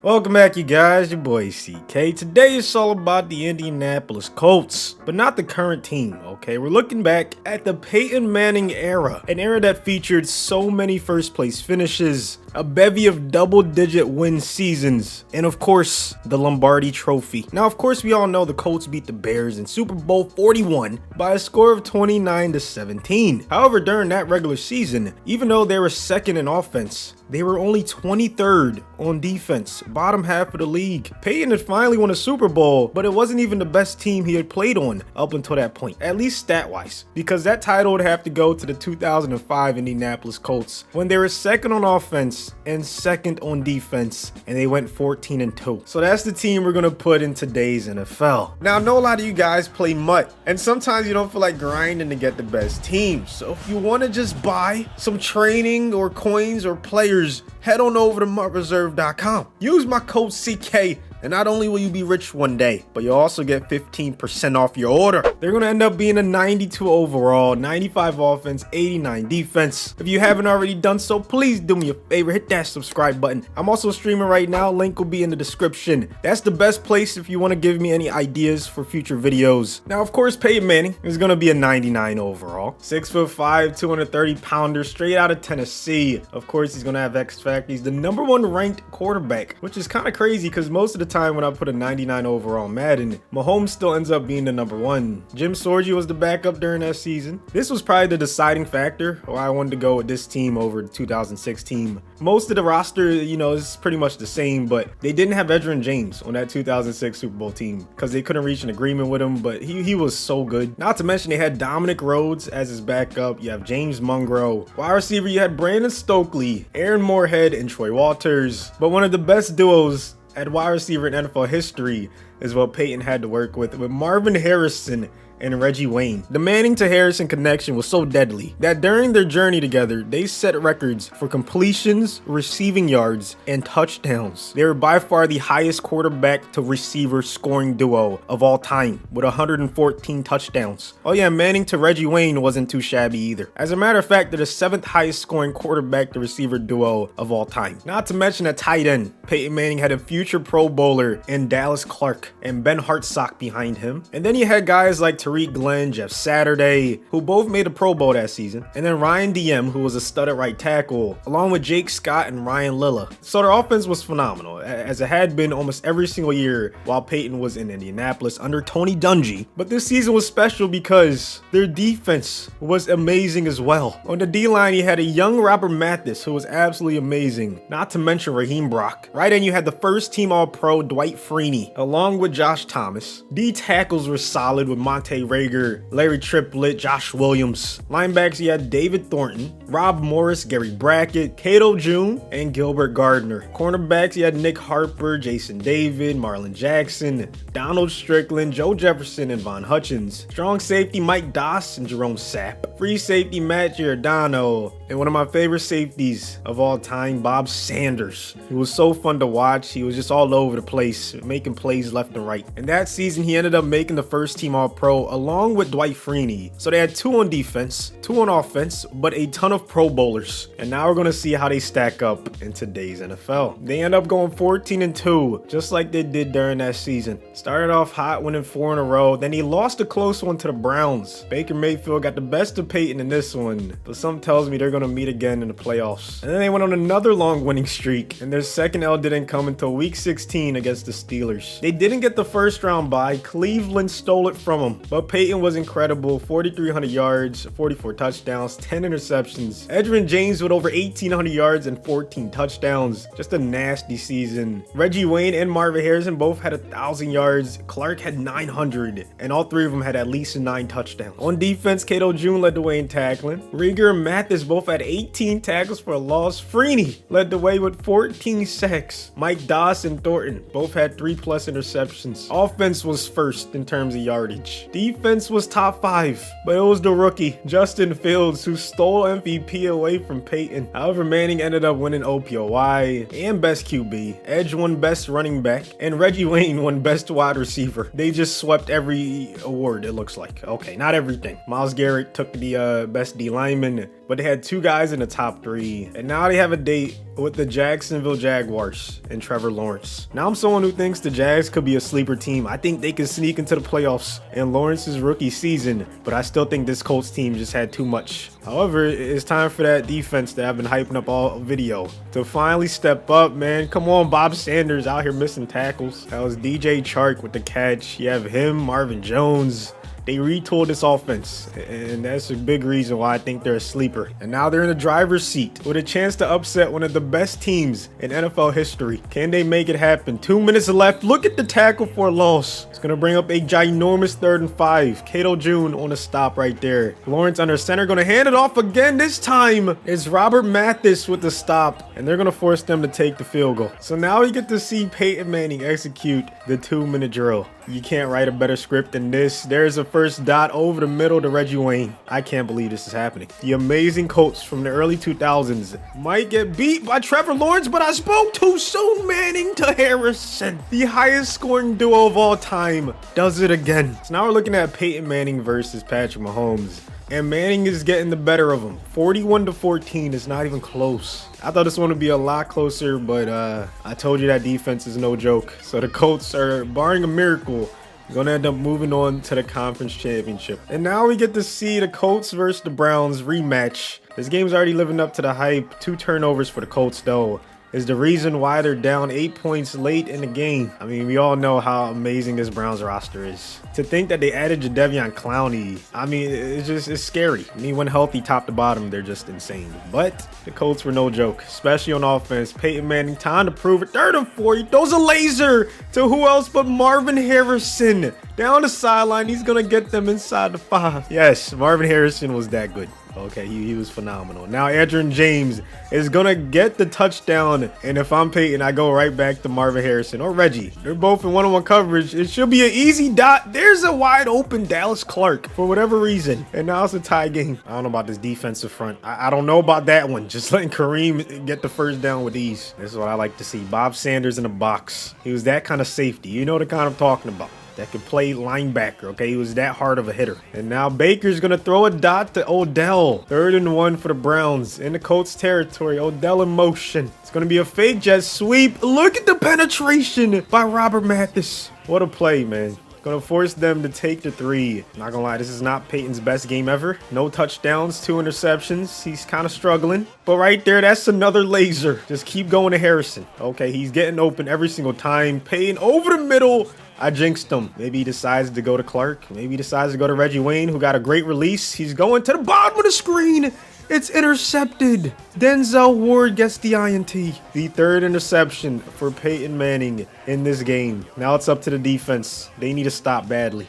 Welcome back, you guys. Your boy CK. Today is all about the Indianapolis Colts, but not the current team, okay? We're looking back at the Peyton Manning era, an era that featured so many first place finishes, a bevy of double-digit win seasons, and of course, the Lombardi Trophy. Now, of course, we all know the Colts beat the Bears in Super Bowl 41 by a score of 29-17. However, during that regular season, even though they were second in offense, they were only 23rd on defense, bottom half of the league. Peyton had finally won a Super Bowl, but it wasn't even the best team he had played on up until that point, at least stat-wise, because that title would have to go to the 2005 Indianapolis Colts, when they were second on offense and second on defense, and they went 14-2. So that's the team we're gonna put in today's NFL. Now, I know a lot of you guys play MUT, and sometimes you don't feel like grinding to get the best teams. So if you want to just buy some training or coins or players, head on over to MUTreserve.com. Use my code CK, and not only will you be rich one day, but you'll also get 15% off your order. They're going to end up being a 92 overall, 95 offense, 89 defense. If you haven't already done so, please do me a favor, hit that subscribe button. I'm also streaming right now. Link will be in the description. That's the best place if you want to give me any ideas for future videos. Now, of course, Peyton Manning is going to be a 99 overall. 6'5", 230-pounder, straight out of Tennessee. Of course, he's going to have X Factor. He's the #1 ranked quarterback, which is kind of crazy because most of the time when I put a 99 overall Madden, Mahomes still ends up being the #1. Jim Sorgi was the backup during that season. This was probably the deciding factor why I wanted to go with this team over the 2006 team. Most of the roster, is pretty much the same, but they didn't have Edgerrin James on that 2006 Super Bowl team because they couldn't reach an agreement with him, but he was so good. Not to mention they had Dominic Rhodes as his backup. You have James Monroe. Wide receiver, you had Brandon Stokely, Aaron Moorhead, and Troy Walters. But one of the best duos at wide receiver in NFL history is what Peyton had to work with Marvin Harrison and Reggie Wayne. The Manning to Harrison connection was so deadly that during their journey together, they set records for completions, receiving yards, and touchdowns. They were by far the highest quarterback to receiver scoring duo of all time with 114 touchdowns. Oh yeah, Manning to Reggie Wayne wasn't too shabby either. As a matter of fact, they're the 7th highest scoring quarterback to receiver duo of all time. Not to mention a tight end. Peyton Manning had a future Pro Bowler in Dallas Clark and Ben Hartsock behind him. And then you had guys like Tariq Glenn, Jeff Saturday, who both made a Pro Bowl that season, and then Ryan Diem, who was a stud at right tackle, along with Jake Scott and Ryan Lilla. So their offense was phenomenal, as it had been almost every single year while Peyton was in Indianapolis under Tony Dungy. But this season was special because their defense was amazing as well. On the D-line, you had a young Robert Mathis, who was absolutely amazing, not to mention Raheem Brock. Right in, you had the first team All-Pro Dwight Freeney, along with Josh Thomas. D tackles were solid with Monte Rager, Larry Triplett, Josh Williams. Linebackers, you had David Thornton, Rob Morris, Gary Brackett, Cato June, and Gilbert Gardner. Cornerbacks, you had Nick Harper, Jason David, Marlon Jackson, Donald Strickland, Joe Jefferson, and Von Hutchins. Strong safety, Mike Doss and Jerome Sapp. Free safety, Matt Giordano. And one of my favorite safeties of all time, Bob Sanders. He was so fun to watch. He was just all over the place, making plays left and right. And that season, he ended up making the first team All-Pro along with Dwight Freeney. So they had 2 on defense, 2 on offense, but a ton of Pro Bowlers. And now we're going to see how they stack up in today's NFL. They end up going 14-2, just like they did during that season. Started off hot, winning 4 in a row. Then he lost a close one to the Browns. Baker Mayfield got the best of Peyton in this one, but some tells me they're going to meet again in the playoffs. And then they went on another long winning streak, and their second L didn't come until week 16 against the Steelers. They didn't get the first round bye. Cleveland stole it from them, but Peyton was incredible. 4,300 yards, 44 touchdowns, 10 interceptions. Edgerrin James with over 1,800 yards and 14 touchdowns. Just a nasty season. Reggie Wayne and Marvin Harrison both had 1,000 yards. Clark had 900, and all 3 of them had at least 9 touchdowns. On defense, Cato June led the way in tackling. Rieger and Mathis both had 18 tackles for a loss. Freeney led the way with 14 sacks. Mike Doss and Thornton both had 3+ interceptions. Offense was first in terms of yardage. Defense was top 5, but it was the rookie, Justin Fields, who stole MVP away from Peyton. However, Manning ended up winning OPOY and Best QB. Edge won Best Running Back, and Reggie Wayne won Best Wide Receiver. They just swept every award, it looks like. Okay, not everything. Myles Garrett took the Best D Lineman. but they had 2 guys in the top 3, and now they have a date with the Jacksonville Jaguars and Trevor Lawrence. Now I'm someone who thinks the Jags could be a sleeper team. I think they could sneak into the playoffs in Lawrence's rookie season, but I still think this Colts team just had too much. However, it's time for that defense that I've been hyping up all video to finally step up, man. Come on, Bob Sanders out here missing tackles. That was DJ Chark with the catch. You have him, Marvin Jones. They retooled this offense, and that's a big reason why I think they're a sleeper. And now they're in the driver's seat with a chance to upset one of the best teams in NFL history. Can they make it happen? 2 minutes left. Look at the tackle for a loss. It's going to bring up a ginormous 3rd and 5. Cato June on a stop right there. Lawrence under center, going to hand it off again. This time it's Robert Mathis with the stop, and they're going to force them to take the field goal. So now we get to see Peyton Manning execute the 2-minute drill. You can't write a better script than this. There's a first dot over the middle to Reggie Wayne. I can't believe this is happening. The amazing Colts from the early 2000s might get beat by Trevor Lawrence, but I spoke too soon. Manning to Harrison. The highest scoring duo of all time does it again. So now we're looking at Peyton Manning versus Patrick Mahomes. And Manning is getting the better of him. 41-14 is not even close. I thought this one would be a lot closer, but I told you that defense is no joke. So the Colts are, barring a miracle, gonna end up moving on to the conference championship. And now we get to see the Colts versus the Browns rematch. This game's already living up to the hype. 2 turnovers for the Colts, though, is the reason why they're down 8 points late in the game. I mean, we all know how amazing this Browns roster is. To think that they added Jadeveon Clowney, I mean, it's scary. I mean, when healthy top to bottom, they're just insane. But the Colts were no joke, especially on offense. Peyton Manning, time to prove it. 3rd and 4, he throws a laser to who else but Marvin Harrison. Down the sideline, he's gonna get them inside the 5. Yes, Marvin Harrison was that good. Okay, he was phenomenal. Now Adrian James is gonna get the touchdown, and if I'm Peyton, I go right back to Marvin Harrison or Reggie. They're both in one-on-one coverage. It should be an easy dot. There's a wide open Dallas Clark for whatever reason, and now it's a tie game. I don't know about this defensive front. I don't know about that one. Just letting Kareem get the first down with ease. This is what I like to see. Bob Sanders in the box. He was that kind of safety. You know the kind I'm talking about. That could play linebacker, okay? He was that hard of a hitter. And now Baker's gonna throw a dot to Odell. 3rd and 1 for the Browns in the Colts territory. Odell in motion. It's gonna be a fake jet sweep. Look at the penetration by Robert Mathis. What a play, man. Gonna force them to take the 3. Not gonna lie, this is not Peyton's best game ever. No touchdowns, 2 interceptions. He's kind of struggling. But right there, that's another laser. Just keep going to Harrison. Okay, he's getting open every single time. Peyton over the middle. I jinxed him. Maybe he decides to go to Clark. Maybe he decides to go to Reggie Wayne, who got a great release. He's going to the bottom of the screen. It's intercepted. Denzel Ward gets the INT. The 3rd interception for Peyton Manning in this game. Now it's up to the defense. They need to stop badly.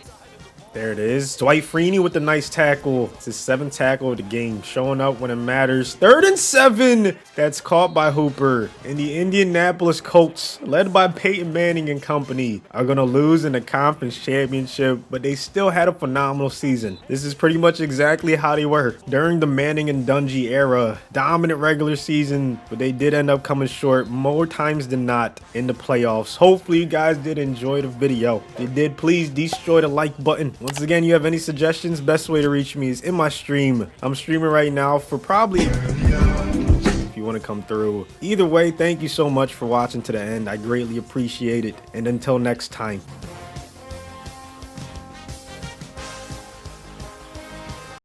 There it is. Dwight Freeney with the nice tackle. It's his 7th tackle of the game, showing up when it matters. 3rd and 7. That's caught by Hooper. And the Indianapolis Colts, led by Peyton Manning and company, are going to lose in the conference championship, but they still had a phenomenal season. This is pretty much exactly how they were during the Manning and Dungy era. Dominant regular season, but they did end up coming short more times than not in the playoffs. Hopefully you guys did enjoy the video. If you did, please destroy the like button. Once again, you have any suggestions, best way to reach me is in my stream. I'm streaming right now for probably, if you want to come through. Either way, thank you so much for watching to the end. I greatly appreciate it. And until next time.